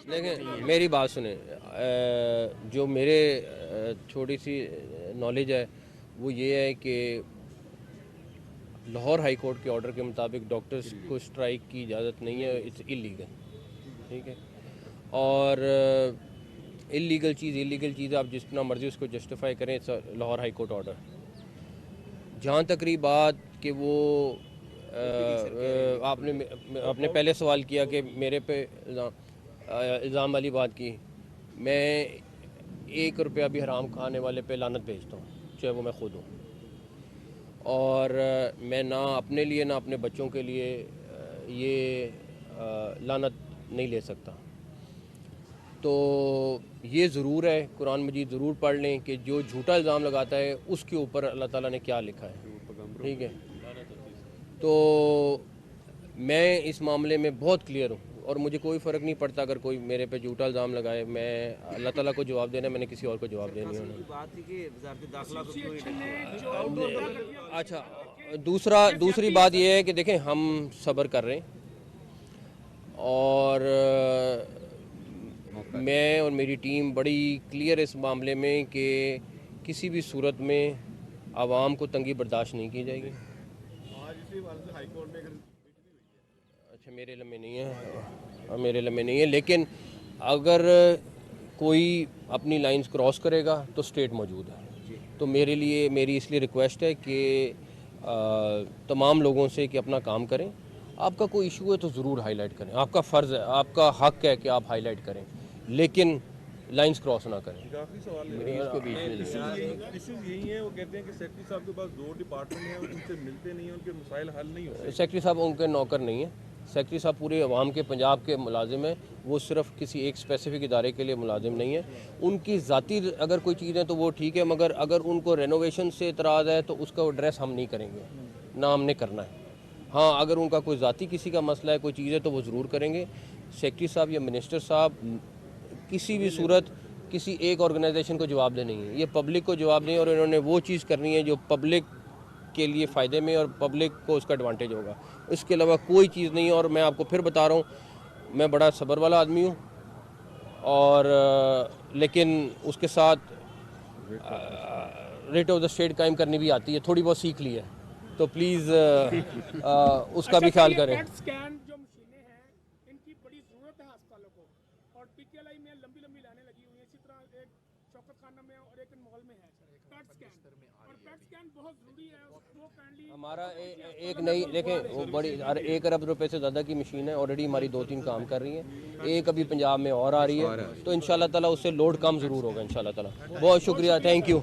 دیکھیں میری بات سنیں، جو میرے چھوٹی سی نالج ہے وہ یہ ہے کہ لاہور ہائی کورٹ کے آرڈر کے مطابق ڈاکٹرز کو اسٹرائک کی اجازت نہیں ہے، اٹس اللیگل، ٹھیک ہے. اور اللیگل چیز آپ جس طرح مرضی اس کو جسٹیفائی کریں، لاہور ہائی کورٹ آرڈر. جہاں تک رہی بات کہ وہ آپ نے پہلے سوال کیا کہ میرے پہ الزام والی بات کی، میں 1 روپیہ بھی حرام کھانے والے پہ لعنت بھیجتا ہوں، چاہے وہ میں خود ہوں. اور میں نہ اپنے لیے نہ اپنے بچوں کے لیے یہ لعنت نہیں لے سکتا. تو یہ ضرور ہے، قرآن مجید ضرور پڑھ لیں کہ جو جھوٹا الزام لگاتا ہے اس کے اوپر اللہ تعالیٰ نے کیا لکھا ہے، ٹھیک ہے. تو میں اس معاملے میں بہت کلیئر ہوں اور مجھے کوئی فرق نہیں پڑتا اگر کوئی میرے پہ جھوٹا الزام لگائے. میں اللہ تعالیٰ کو جواب دینا ہے، میں نے کسی اور کو جواب دینی ہے. اچھا، دوسری بات یہ ہے کہ دیکھیں ہم صبر کر رہے ہیں اور میں اور میری ٹیم بڑی کلیئر اس معاملے میں کہ کسی بھی صورت میں عوام کو تنگی برداشت نہیں کی جائے گی. اچھا میرے علم میں نہیں ہے، لیکن اگر کوئی اپنی لائنز کراس کرے گا تو اسٹیٹ موجود ہے. تو میری اس لیے ریکویسٹ ہے کہ تمام لوگوں سے کہ اپنا کام کریں. آپ کا کوئی ایشو ہے تو ضرور ہائی لائٹ کریں، آپ کا فرض ہے، آپ کا حق ہے کہ آپ ہائی لائٹ کریں، لیکن لائنز کراس نہ کریں. ایشوز یہی ہیں، وہ کہتے ہیں کہ سیکرٹری صاحب کے پاس 2 ڈپارٹمنٹ ہیں، ان سے ملتے نہیں ہیں، ان کے مسائل حل نہیں ہوتے. سیکرٹری صاحب ان کے نوکر نہیں ہیں، سیکرٹری صاحب پورے عوام کے پنجاب کے ملازم ہیں. وہ صرف کسی ایک اسپیسیفک ادارے کے لیے ملازم نہیں ہے. ان کی ذاتی اگر کوئی چیز ہے تو وہ ٹھیک ہے، مگر اگر ان کو رینوویشن سے اعتراض ہے تو اس کا ایڈریس ہم نہیں کریں گے، نہ ہم نے کرنا ہے. ہاں اگر ان کا کوئی ذاتی کسی کا مسئلہ ہے، کوئی چیز ہے تو وہ ضرور کریں گے. سیکرٹری صاحب یا منسٹر صاحب کسی بھی صورت کسی ایک آرگنائزیشن کو جواب دے نہیں ہے، یہ پبلک کو جواب دیں اور انہوں نے وہ چیز کرنی ہے جو پبلک کے لیے فائدے میں اور پبلک کو اس کا ایڈوانٹیج ہوگا. اس کے علاوہ کوئی چیز نہیں ہے. اور میں آپ کو پھر بتا رہا ہوں، میں بڑا صبر والا آدمی ہوں اور لیکن اس کے ساتھ ریٹ آف دا اسٹیٹ قائم کرنی بھی آتی ہے، تھوڑی بہت سیکھ لی ہے. تو پلیز اس کا بھی خیال کریں. پیٹ سکین جو مشینیں ہیں ان کی بڑی ضرورت ہے ہسپتالوں کو، اور پی کے ایل آئی میں لمبی لائنیں لگی ہوئی ہیں. اسی طرح ایک شوکت خانہ میں اور ایک مال میں ہے پیٹ سکین، اور پیٹ سکین بہت ضروری ہے. وہ کائنڈلی ہمارا ایک نئی دیکھیں وہ بڑی 1 ارب روپے سے زیادہ کی مشین ہے، آلریڈی ہماری 2-3 کام کر رہی ہیں. ایک ابھی پنجاب میں اور آ رہی ہے، تو انشاءاللہ تعالیٰ اس سے لوڈ کم ضرور ہوگا انشاءاللہ تعالیٰ. بہت شکریہ، تھینک یو.